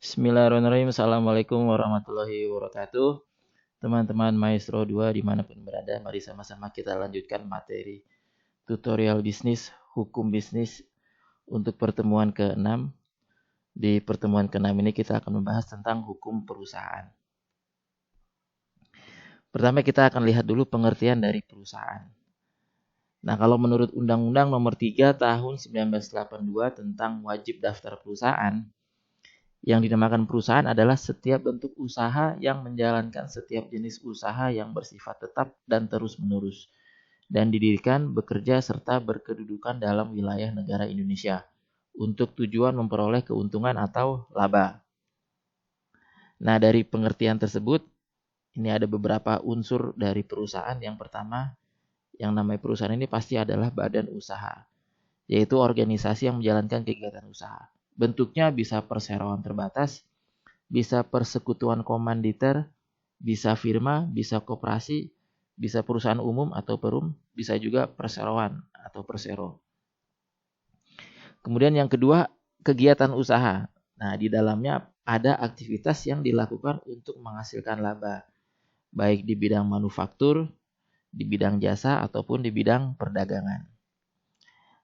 Bismillahirrahmanirrahim. Assalamualaikum warahmatullahi wabarakatuh. Teman-teman Maestro 2 dimanapun berada, mari sama-sama kita lanjutkan materi tutorial bisnis, hukum bisnis untuk pertemuan ke-6. Di pertemuan ke-6 ini kita akan membahas tentang hukum perusahaan. Pertama kita akan lihat dulu pengertian dari perusahaan. Nah, kalau menurut Undang-Undang Nomor 3 Tahun 1982 tentang wajib daftar perusahaan, yang dinamakan perusahaan adalah setiap bentuk usaha yang menjalankan setiap jenis usaha yang bersifat tetap dan terus-menerus dan didirikan, bekerja, serta berkedudukan dalam wilayah negara Indonesia untuk tujuan memperoleh keuntungan atau laba. Nah, dari pengertian tersebut, ini ada beberapa unsur dari perusahaan. Yang pertama, yang namanya perusahaan ini pasti adalah badan usaha, yaitu organisasi yang menjalankan kegiatan usaha. Bentuknya bisa perseroan terbatas, bisa persekutuan komanditer, bisa firma, bisa koperasi, bisa perusahaan umum atau perum, bisa juga perseroan atau persero. Kemudian yang kedua, kegiatan usaha. Nah, di dalamnya ada aktivitas yang dilakukan untuk menghasilkan laba, baik di bidang manufaktur, di bidang jasa, ataupun di bidang perdagangan.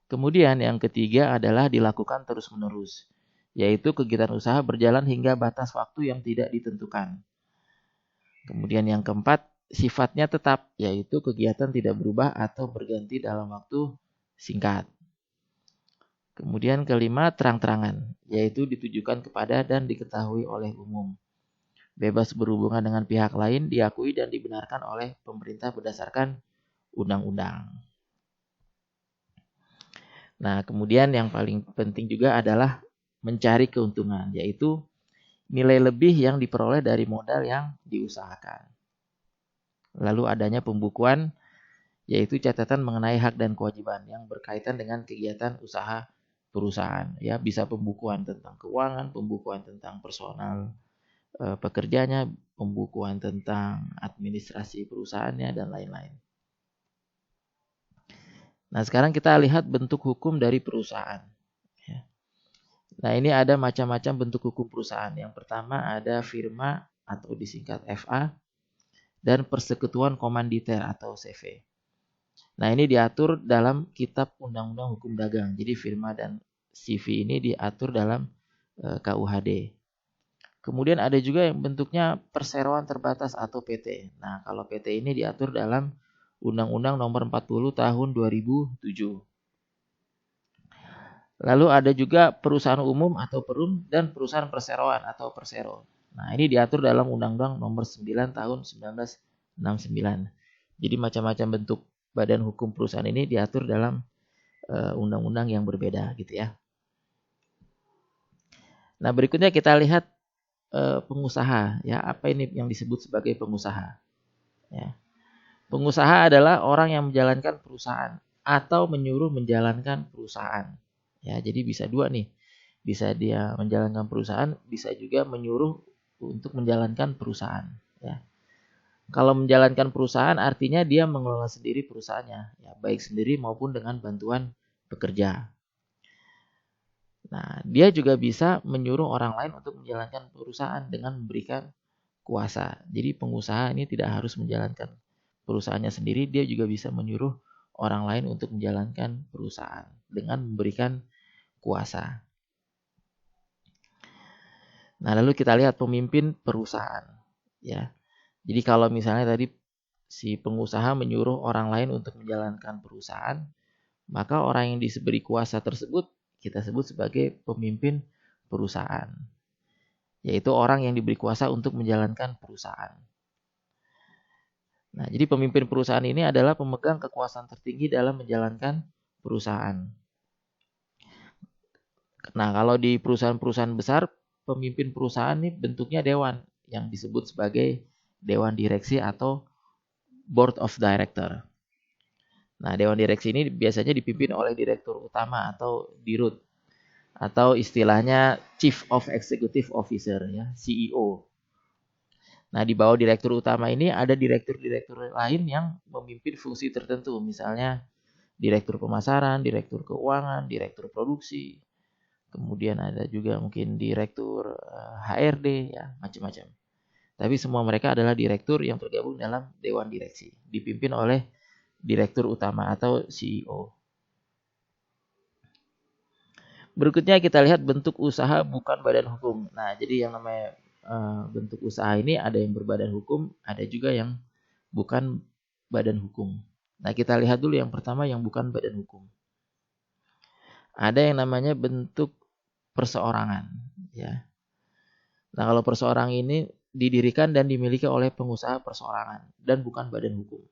Kemudian yang ketiga adalah dilakukan terus-menerus, yaitu kegiatan usaha berjalan hingga batas waktu yang tidak ditentukan. Kemudian yang keempat, sifatnya tetap, yaitu kegiatan tidak berubah atau berganti dalam waktu singkat. Kemudian kelima, terang-terangan, yaitu ditujukan kepada dan diketahui oleh umum. Bebas berhubungan dengan pihak lain, diakui dan dibenarkan oleh pemerintah berdasarkan undang-undang. Nah, kemudian yang paling penting juga adalah mencari keuntungan, yaitu nilai lebih yang diperoleh dari modal yang diusahakan. Lalu adanya pembukuan, yaitu catatan mengenai hak dan kewajiban yang berkaitan dengan kegiatan usaha perusahaan. Ya, bisa pembukuan tentang keuangan, pembukuan tentang personal pekerjanya, pembukuan tentang administrasi perusahaannya, dan lain-lain. Nah, sekarang kita lihat bentuk hukum dari perusahaan. Ya. Nah, ini ada macam-macam bentuk hukum perusahaan. Yang pertama ada firma atau disingkat FA dan persekutuan komanditer atau CV. Nah, ini diatur dalam Kitab Undang-Undang Hukum Dagang. Jadi firma dan CV ini diatur dalam KUHD. Kemudian ada juga yang bentuknya perseroan terbatas atau PT. Nah, kalau PT ini diatur dalam Undang-Undang Nomor 40 Tahun 2007. Lalu ada juga perusahaan umum atau perum dan perusahaan perseroan atau persero. Nah, ini diatur dalam Undang-Undang Nomor 9 Tahun 1969. Jadi macam-macam bentuk badan hukum perusahaan ini diatur dalam undang-undang yang berbeda gitu ya. Nah, berikutnya kita lihat pengusaha ya. Apa ini yang disebut sebagai pengusaha? Ya. Pengusaha adalah orang yang menjalankan perusahaan atau menyuruh menjalankan perusahaan. Ya, jadi bisa dua nih. Bisa dia menjalankan perusahaan, bisa juga menyuruh untuk menjalankan perusahaan. Ya. Kalau menjalankan perusahaan artinya dia mengelola sendiri perusahaannya, ya, baik sendiri maupun dengan bantuan pekerja. Nah, dia juga bisa menyuruh orang lain untuk menjalankan perusahaan dengan memberikan kuasa. Jadi pengusaha ini tidak harus menjalankan perusahaannya sendiri, dia juga bisa menyuruh orang lain untuk menjalankan perusahaan dengan memberikan kuasa. Nah, lalu kita lihat pemimpin perusahaan, ya. Jadi kalau misalnya tadi si pengusaha menyuruh orang lain untuk menjalankan perusahaan, maka orang yang diberi kuasa tersebut kita sebut sebagai pemimpin perusahaan, yaitu orang yang diberi kuasa untuk menjalankan perusahaan. Nah, jadi pemimpin perusahaan ini adalah pemegang kekuasaan tertinggi dalam menjalankan perusahaan. Nah, kalau di perusahaan-perusahaan besar, pemimpin perusahaan ini bentuknya dewan yang disebut sebagai dewan direksi atau board of director. Nah, dewan direksi ini biasanya dipimpin oleh direktur utama atau dirut atau istilahnya chief of executive officer ya, CEO. Nah, di bawah direktur utama ini ada direktur-direktur lain yang memimpin fungsi tertentu, misalnya direktur pemasaran, direktur keuangan, direktur produksi, kemudian ada juga mungkin direktur HRD, ya macam-macam. Tapi semua mereka adalah direktur yang tergabung dalam dewan direksi, dipimpin oleh direktur utama atau CEO. Berikutnya kita lihat bentuk usaha bukan badan hukum. Nah, jadi yang namanya bentuk usaha ini ada yang berbadan hukum, ada juga yang bukan badan hukum. Nah, kita lihat dulu yang pertama yang bukan badan hukum. Ada yang namanya bentuk perseorangan, ya. Nah, kalau perseorangan ini didirikan dan dimiliki oleh pengusaha perseorangan dan bukan badan hukum.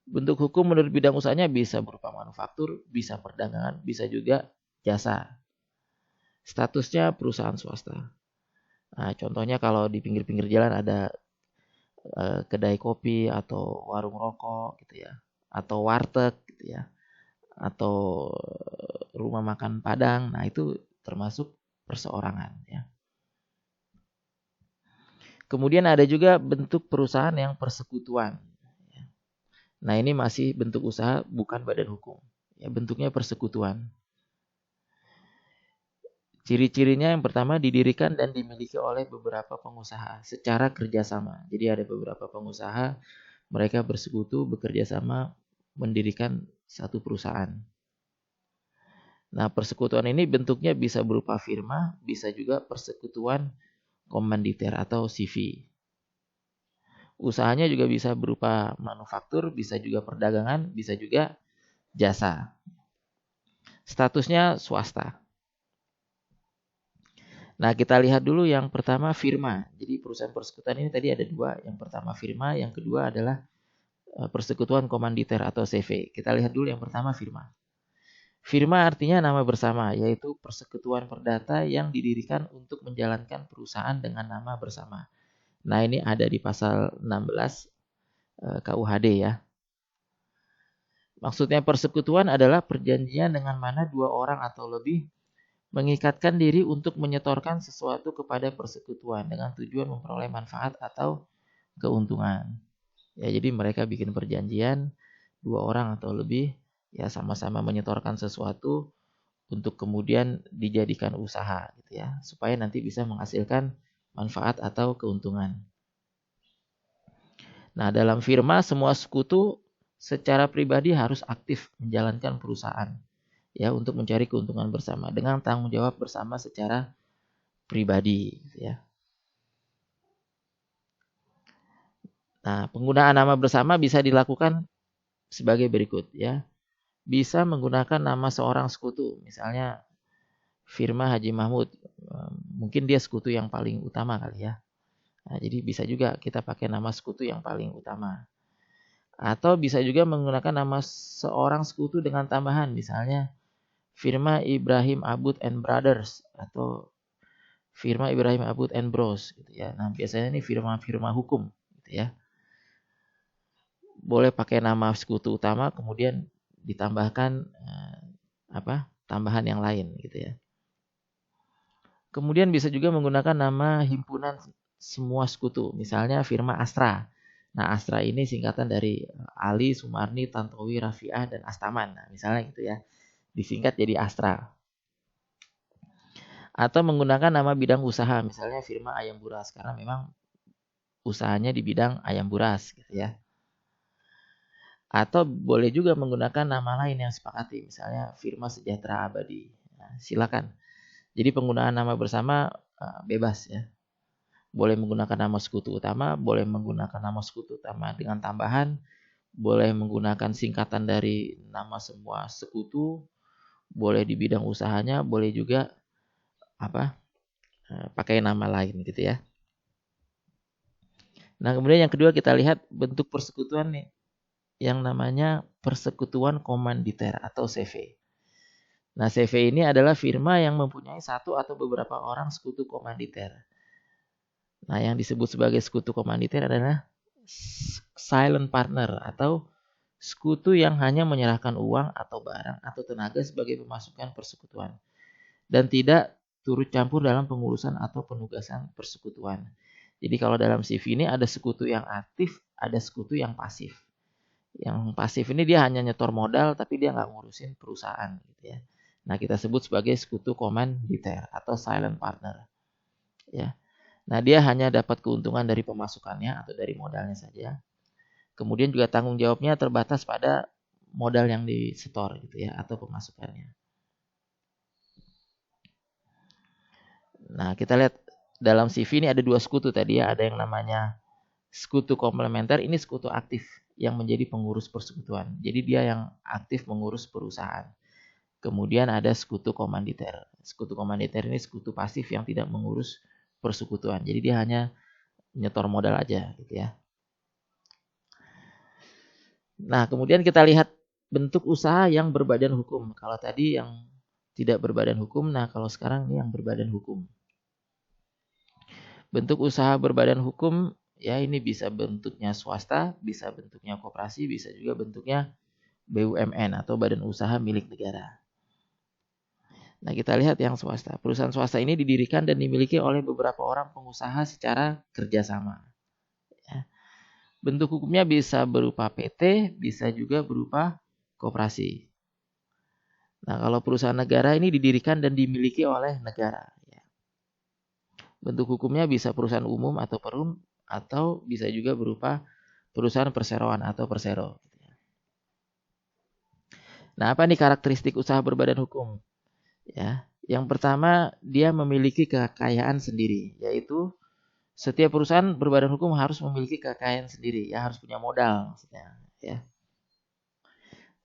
Bentuk hukum menurut bidang usahanya bisa berupa manufaktur, bisa perdagangan, bisa juga jasa. Statusnya perusahaan swasta. Nah, contohnya kalau di pinggir-pinggir jalan ada kedai kopi atau warung rokok gitu ya, atau warteg gitu ya, atau rumah makan Padang. Nah, itu termasuk perseorangan, ya. Kemudian ada juga bentuk perusahaan yang persekutuan. Nah, ini masih bentuk usaha bukan badan hukum. Ya, bentuknya persekutuan. Ciri-cirinya yang pertama didirikan dan dimiliki oleh beberapa pengusaha secara kerjasama. Jadi ada beberapa pengusaha, mereka bersekutu, bekerja sama, mendirikan satu perusahaan. Nah, persekutuan ini bentuknya bisa berupa firma, bisa juga persekutuan komanditer atau CV. Usahanya juga bisa berupa manufaktur, bisa juga perdagangan, bisa juga jasa. Statusnya swasta. Nah, kita lihat dulu yang pertama firma. Jadi perusahaan persekutuan ini tadi ada dua. Yang pertama firma, yang kedua adalah persekutuan komanditer atau CV. Kita lihat dulu yang pertama firma. Firma artinya nama bersama, yaitu persekutuan perdata yang didirikan untuk menjalankan perusahaan dengan nama bersama. Nah, ini ada di pasal 16 KUHD, ya. Maksudnya persekutuan adalah perjanjian dengan mana dua orang atau lebih mengikatkan diri untuk menyetorkan sesuatu kepada persekutuan dengan tujuan memperoleh manfaat atau keuntungan. Ya, jadi mereka bikin perjanjian dua orang atau lebih, ya sama-sama menyetorkan sesuatu untuk kemudian dijadikan usaha gitu ya, supaya nanti bisa menghasilkan manfaat atau keuntungan. Nah, dalam firma semua sekutu secara pribadi harus aktif menjalankan perusahaan ya untuk mencari keuntungan bersama dengan tanggung jawab bersama secara pribadi gitu ya. Nah, penggunaan nama bersama bisa dilakukan sebagai berikut ya. Bisa menggunakan nama seorang sekutu, misalnya firma Haji Mahmud. Mungkin dia sekutu yang paling utama kali ya. Nah, jadi bisa juga kita pakai nama sekutu yang paling utama. Atau bisa juga menggunakan nama seorang sekutu dengan tambahan, misalnya firma Ibrahim Abud and Brothers atau firma Ibrahim Abud and Bros gitu ya. Nah, biasanya ini firma-firma hukum gitu ya. Boleh pakai nama sekutu utama kemudian ditambahkan tambahan yang lain gitu ya. Kemudian bisa juga menggunakan nama himpunan semua sekutu, misalnya firma Astra. Nah, Astra ini singkatan dari Ali, Sumarni, Tantowi, Rafiah, dan Astaman. Nah, misalnya gitu ya. Disingkat jadi Astra. Atau menggunakan nama bidang usaha, misalnya firma Ayam Buras, karena memang usahanya di bidang ayam buras gitu ya. Atau boleh juga menggunakan nama lain yang sepakati, misalnya firma Sejahtera Abadi. Nah, silakan. Jadi penggunaan nama bersama bebas ya. Boleh menggunakan nama sekutu utama, boleh menggunakan nama sekutu utama dengan tambahan, boleh menggunakan singkatan dari nama semua sekutu, boleh di bidang usahanya, boleh juga pakai nama lain gitu ya. Nah, kemudian yang kedua kita lihat bentuk persekutuan nih, yang namanya persekutuan komanditer atau CV. Nah, CV ini adalah firma yang mempunyai satu atau beberapa orang sekutu komanditer. Nah, yang disebut sebagai sekutu komanditer adalah silent partner atau sekutu yang hanya menyerahkan uang atau barang atau tenaga sebagai pemasukan persekutuan dan tidak turut campur dalam pengurusan atau penugasan persekutuan. Jadi kalau dalam CV ini ada sekutu yang aktif, ada sekutu yang pasif. Yang pasif ini dia hanya nyetor modal tapi dia nggak ngurusin perusahaan gitu ya. Nah, kita sebut sebagai sekutu komanditer atau silent partner. Ya. Nah, dia hanya dapat keuntungan dari pemasukannya atau dari modalnya saja. Kemudian juga tanggung jawabnya terbatas pada modal yang disetor gitu ya, atau pemasukannya. Nah, kita lihat dalam CV ini ada 2 sekutu tadi ya. Ada yang namanya sekutu komplementer, ini sekutu aktif yang menjadi pengurus persekutuan. Jadi dia yang aktif mengurus perusahaan. Kemudian ada sekutu komanditer. Sekutu komanditer ini sekutu pasif yang tidak mengurus persekutuan. Jadi dia hanya nyetor modal aja gitu ya. Nah, kemudian kita lihat bentuk usaha yang berbadan hukum. Kalau tadi yang tidak berbadan hukum, nah kalau sekarang ini yang berbadan hukum. Bentuk usaha berbadan hukum ya ini bisa bentuknya swasta, bisa bentuknya koperasi, bisa juga bentuknya BUMN atau badan usaha milik negara. Nah, kita lihat yang swasta. Perusahaan swasta ini didirikan dan dimiliki oleh beberapa orang pengusaha secara kerjasama. Ya. Bentuk hukumnya bisa berupa PT, bisa juga berupa koperasi. Nah, kalau perusahaan negara ini didirikan dan dimiliki oleh negara. Ya. Bentuk hukumnya bisa perusahaan umum atau perum, atau bisa juga berupa perusahaan perseroan atau persero. Nah, apa nih karakteristik usaha berbadan hukum? Ya, yang pertama dia memiliki kekayaan sendiri, yaitu setiap perusahaan berbadan hukum harus memiliki kekayaan sendiri, ya harus punya modal maksudnya, ya.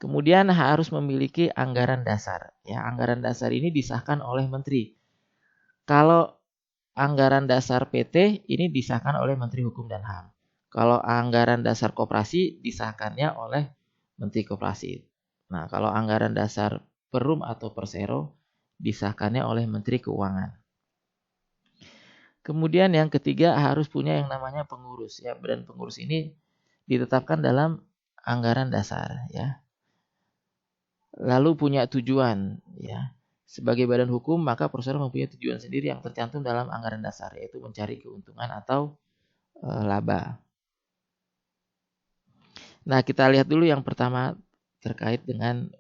Kemudian harus memiliki anggaran dasar. Ya, anggaran dasar ini disahkan oleh menteri. Kalau anggaran dasar PT ini disahkan oleh Menteri Hukum dan HAM. Kalau anggaran dasar koperasi disahkannya oleh Menteri Koperasi. Nah, kalau anggaran dasar Perum atau Persero disahkannya oleh Menteri Keuangan. Kemudian yang ketiga harus punya yang namanya pengurus ya. Badan pengurus ini ditetapkan dalam anggaran dasar ya. Lalu punya tujuan ya. Sebagai badan hukum maka perusahaan mempunyai tujuan sendiri yang tercantum dalam anggaran dasar, yaitu mencari keuntungan atau laba. Nah, kita lihat dulu yang pertama terkait dengan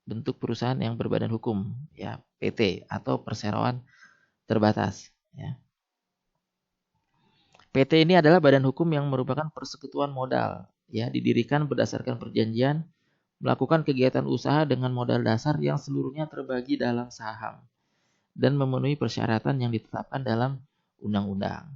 bentuk perusahaan yang berbadan hukum ya, PT atau perseroan terbatas ya. PT ini adalah badan hukum yang merupakan persekutuan modal ya, didirikan berdasarkan perjanjian melakukan kegiatan usaha dengan modal dasar yang seluruhnya terbagi dalam saham dan memenuhi persyaratan yang ditetapkan dalam undang-undang.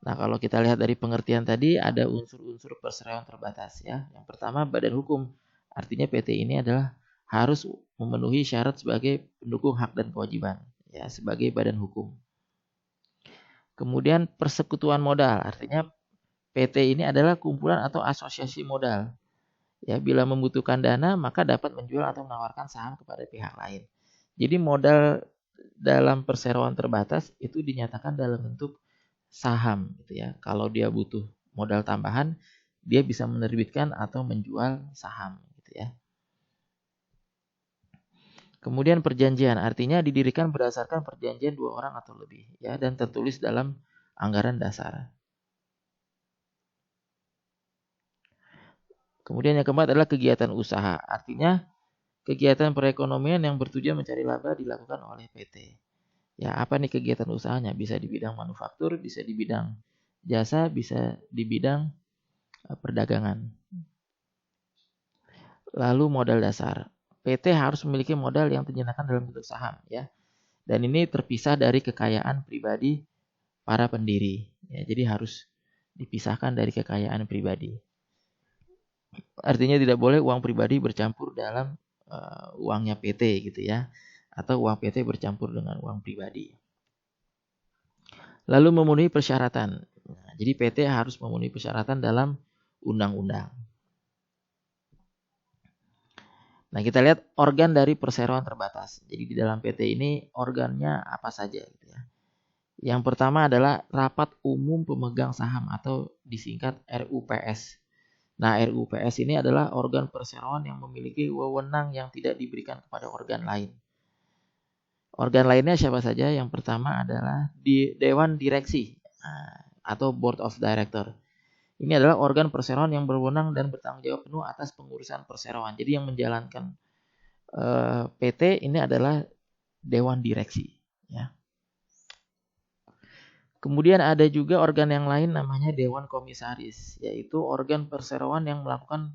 Nah, kalau kita lihat dari pengertian tadi ada unsur-unsur perseroan terbatas ya. Yang pertama badan hukum. Artinya PT ini adalah harus memenuhi syarat sebagai pendukung hak dan kewajiban ya, sebagai badan hukum. Kemudian persekutuan modal. Artinya PT ini adalah kumpulan atau asosiasi modal. Ya, bila membutuhkan dana maka dapat menjual atau menawarkan saham kepada pihak lain. Jadi modal dalam perseroan terbatas itu dinyatakan dalam bentuk saham gitu ya. Kalau dia butuh modal tambahan, dia bisa menerbitkan atau menjual saham gitu ya. Kemudian perjanjian, artinya didirikan berdasarkan perjanjian 2 orang atau lebih ya, dan tertulis dalam anggaran dasar. Kemudian yang keempat adalah kegiatan usaha. Artinya kegiatan perekonomian yang bertujuan mencari laba dilakukan oleh PT. Ya, apa nih kegiatan usahanya? Bisa di bidang manufaktur, bisa di bidang jasa, bisa di bidang perdagangan. Lalu modal dasar. PT harus memiliki modal yang terjemahkan dalam bentuk saham ya. Dan ini terpisah dari kekayaan pribadi para pendiri. Ya, jadi harus dipisahkan dari kekayaan pribadi. Artinya tidak boleh uang pribadi bercampur dalam uangnya PT gitu ya, atau uang PT bercampur dengan uang pribadi. Lalu memenuhi persyaratan. Nah, jadi PT harus memenuhi persyaratan dalam undang-undang. Nah, kita lihat organ dari perseroan terbatas. Jadi di dalam PT ini organnya apa saja gitu ya. Yang pertama adalah Rapat Umum Pemegang Saham atau disingkat RUPS. Nah, RUPS ini adalah organ perseroan yang memiliki wewenang yang tidak diberikan kepada organ lain. Organ lainnya siapa saja? Yang pertama adalah di Dewan Direksi atau Board of Director. Ini adalah organ perseroan yang berwenang dan bertanggung jawab penuh atas pengurusan perseroan. Jadi yang menjalankan PT ini adalah dewan direksi, ya. Kemudian ada juga organ yang lain namanya Dewan Komisaris, yaitu organ perseroan yang melakukan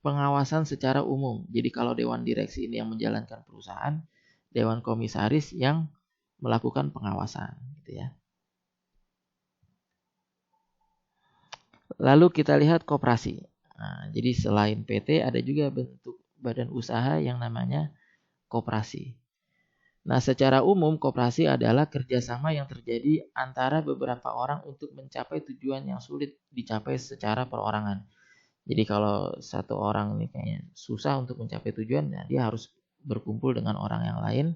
pengawasan secara umum. Jadi kalau Dewan Direksi ini yang menjalankan perusahaan, Dewan Komisaris yang melakukan pengawasan, gitu ya. Lalu kita lihat koperasi. Nah, jadi selain PT ada juga bentuk badan usaha yang namanya koperasi. Nah, secara umum koperasi adalah kerjasama yang terjadi antara beberapa orang untuk mencapai tujuan yang sulit dicapai secara perorangan. Jadi kalau satu orang ini kayaknya susah untuk mencapai tujuan, nah dia harus berkumpul dengan orang yang lain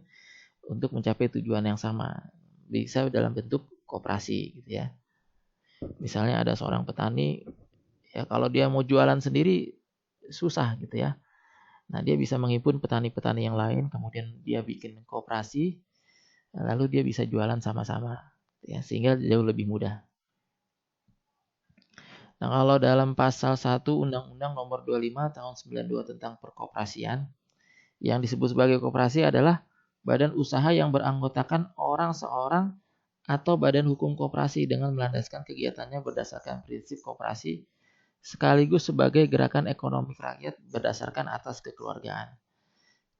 untuk mencapai tujuan yang sama. Bisa dalam bentuk koperasi gitu ya. Misalnya ada seorang petani, ya kalau dia mau jualan sendiri susah gitu ya. Nah, dia bisa menghimpun petani-petani yang lain, kemudian dia bikin koperasi, lalu dia bisa jualan sama-sama, ya, sehingga jauh lebih mudah. Nah, kalau dalam pasal 1 Undang-Undang Nomor 25 Tahun 92 tentang perkoperasian, yang disebut sebagai koperasi adalah badan usaha yang beranggotakan orang seorang atau badan hukum koperasi dengan melandaskan kegiatannya berdasarkan prinsip koperasi sekaligus sebagai gerakan ekonomi rakyat berdasarkan atas kekeluargaan.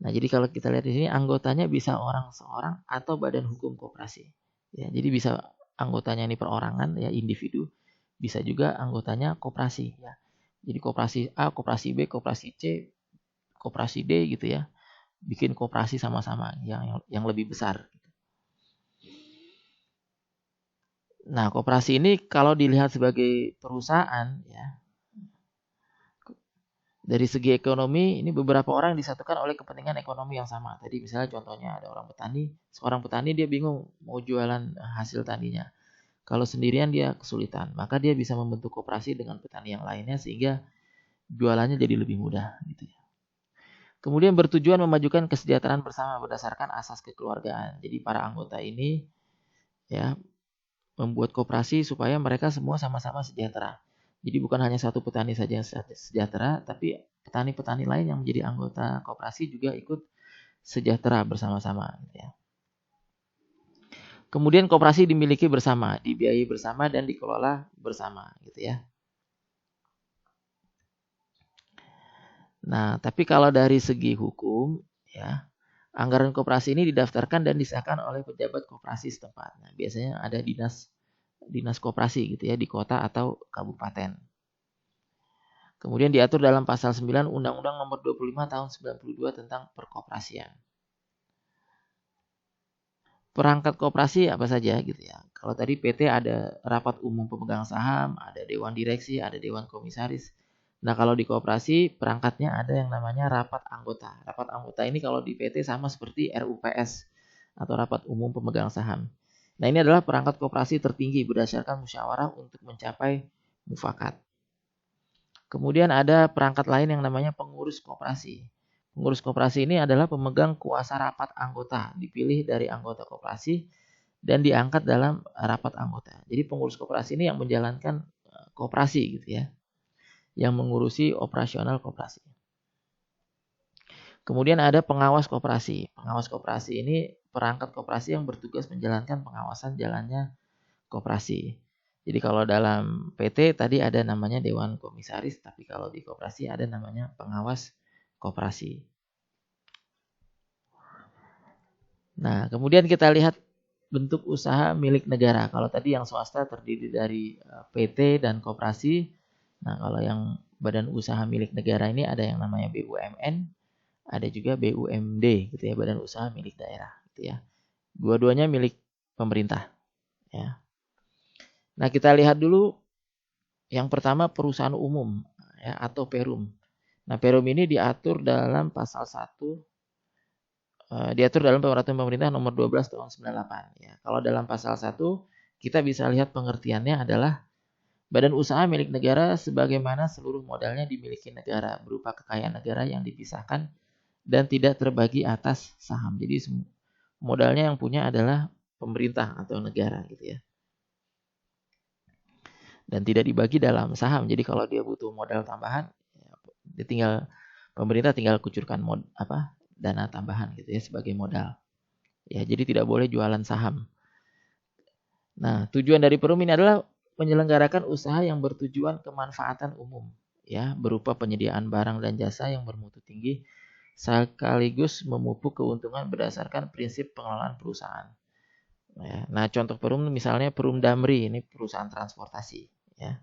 Nah, jadi kalau kita lihat di sini anggotanya bisa orang seorang atau badan hukum koperasi. Ya, jadi bisa anggotanya ini perorangan ya, individu, bisa juga anggotanya koperasi ya. Jadi koperasi A, koperasi B, koperasi C, koperasi D gitu ya. Bikin koperasi sama-sama yang lebih besar. Nah, koperasi ini kalau dilihat sebagai perusahaan ya, dari segi ekonomi, ini beberapa orang disatukan oleh kepentingan ekonomi yang sama. Tadi misalnya contohnya ada orang petani, seorang petani dia bingung mau jualan hasil taninya. Kalau sendirian dia kesulitan, maka dia bisa membentuk koperasi dengan petani yang lainnya sehingga jualannya jadi lebih mudah gitu ya. Kemudian bertujuan memajukan kesejahteraan bersama berdasarkan asas kekeluargaan. Jadi para anggota ini ya membuat koperasi supaya mereka semua sama-sama sejahtera. Jadi bukan hanya satu petani saja yang sejahtera, tapi petani-petani lain yang menjadi anggota koperasi juga ikut sejahtera bersama-sama. Gitu ya. Kemudian koperasi dimiliki bersama, dibiayai bersama dan dikelola bersama, gitu ya. Nah, tapi kalau dari segi hukum, ya, anggaran koperasi ini didaftarkan dan disahkan oleh pejabat koperasi setempat. Nah, biasanya ada dinas koperasi gitu ya di kota atau kabupaten. Kemudian diatur dalam pasal 9 Undang-Undang Nomor 25 Tahun 92 tentang perkoperasian. Perangkat koperasi apa saja gitu ya. Kalau tadi PT ada rapat umum pemegang saham, ada dewan direksi, ada dewan komisaris. Nah, kalau di koperasi perangkatnya ada yang namanya rapat anggota. Rapat anggota ini kalau di PT sama seperti RUPS atau rapat umum pemegang saham. Nah, ini adalah perangkat koperasi tertinggi berdasarkan musyawarah untuk mencapai mufakat. Kemudian ada perangkat lain yang namanya pengurus koperasi. Pengurus koperasi ini adalah pemegang kuasa rapat anggota, dipilih dari anggota koperasi dan diangkat dalam rapat anggota. Jadi pengurus koperasi ini yang menjalankan koperasi gitu ya, yang mengurusi operasional koperasi. Kemudian ada pengawas koperasi. Pengawas koperasi ini perangkat koperasi yang bertugas menjalankan pengawasan jalannya koperasi. Jadi kalau dalam PT tadi ada namanya Dewan Komisaris, tapi kalau di koperasi ada namanya pengawas koperasi. Nah, kemudian kita lihat bentuk usaha milik negara. Kalau tadi yang swasta terdiri dari PT dan koperasi. Nah, kalau yang badan usaha milik negara ini ada yang namanya BUMN, ada juga BUMD gitu ya, badan usaha milik daerah gitu ya. Dua-duanya milik pemerintah ya. Nah, kita lihat dulu yang pertama perusahaan umum ya, atau Perum. Nah, Perum ini diatur dalam pasal 1 diatur dalam Peraturan Pemerintah Nomor 12 Tahun 98 ya. Kalau dalam pasal 1 kita bisa lihat pengertiannya adalah badan usaha milik negara sebagaimana seluruh modalnya dimiliki negara berupa kekayaan negara yang dipisahkan dan tidak terbagi atas saham. Jadi modalnya yang punya adalah pemerintah atau negara gitu ya. Dan tidak dibagi dalam saham. Jadi kalau dia butuh modal tambahan, dia pemerintah tinggal kucurkan dana tambahan gitu ya sebagai modal. Ya, jadi tidak boleh jualan saham. Nah, tujuan dari Perum ini adalah menyelenggarakan usaha yang bertujuan kemanfaatan umum, ya, berupa penyediaan barang dan jasa yang bermutu tinggi sekaligus memupuk keuntungan berdasarkan prinsip pengelolaan perusahaan. Nah, contoh Perum misalnya Perum Damri, ini perusahaan transportasi, ya.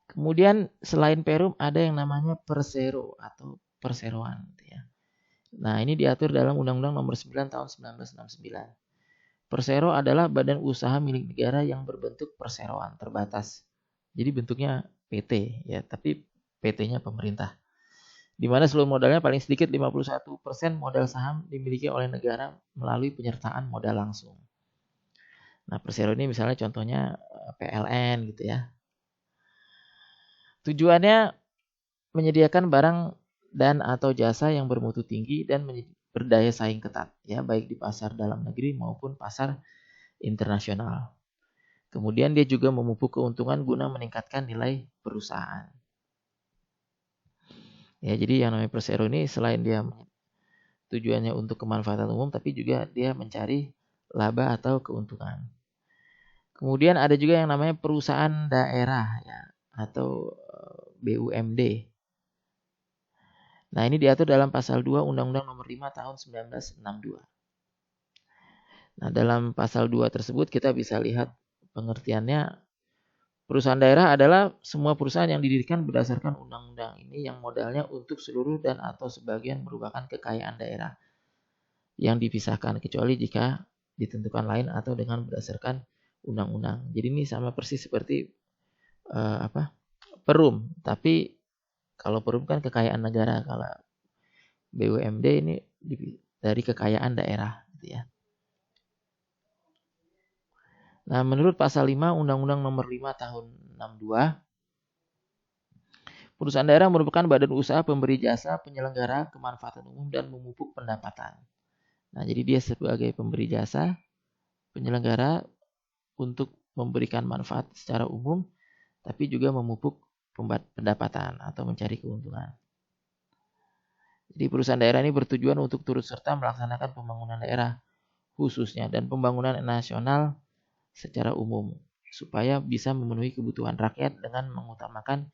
Kemudian selain Perum ada yang namanya Persero atau perseroan, ya. Nah, ini diatur dalam Undang-Undang Nomor 9 Tahun 1969. Persero adalah badan usaha milik negara yang berbentuk perseroan terbatas. Jadi bentuknya PT, ya, tapi PT-nya pemerintah. Di mana seluruh modalnya paling sedikit 51% modal saham dimiliki oleh negara melalui penyertaan modal langsung. Nah, Persero ini misalnya contohnya PLN gitu ya. Tujuannya menyediakan barang dan atau jasa yang bermutu tinggi dan berdaya saing ketat, ya, baik di pasar dalam negeri maupun pasar internasional. Kemudian dia juga memupuk keuntungan guna meningkatkan nilai perusahaan. Ya, jadi yang namanya Persero ini selain dia tujuannya untuk kemanfaatan umum, tapi juga dia mencari laba atau keuntungan. Kemudian ada juga yang namanya perusahaan daerah, ya, atau BUMD. Nah, ini diatur dalam pasal 2 Undang-Undang Nomor 5 Tahun 1962. Nah, dalam pasal 2 tersebut kita bisa lihat pengertiannya. Perusahaan daerah adalah semua perusahaan yang didirikan berdasarkan undang-undang ini yang modalnya untuk seluruh dan atau sebagian merupakan kekayaan daerah yang dipisahkan kecuali jika ditentukan lain atau dengan berdasarkan undang-undang. Jadi ini sama persis seperti Perum, tapi kalau Perum kan kekayaan negara, kalau BUMD ini dari kekayaan daerah gitu ya. Nah, menurut pasal 5 Undang-Undang Nomor 5 Tahun 62, perusahaan daerah merupakan badan usaha pemberi jasa penyelenggara kemanfaatan umum dan memupuk pendapatan. Nah, jadi dia sebagai pemberi jasa penyelenggara untuk memberikan manfaat secara umum, tapi juga memupuk pendapatan atau mencari keuntungan. Jadi perusahaan daerah ini bertujuan untuk turut serta melaksanakan pembangunan daerah khususnya dan pembangunan nasional secara umum supaya bisa memenuhi kebutuhan rakyat dengan mengutamakan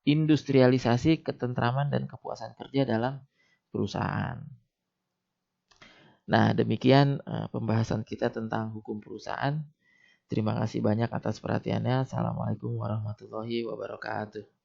industrialisasi, ketentraman dan kepuasan kerja dalam perusahaan. Nah, demikian pembahasan kita tentang hukum perusahaan. Terima kasih banyak atas perhatiannya. Assalamualaikum warahmatullahi wabarakatuh.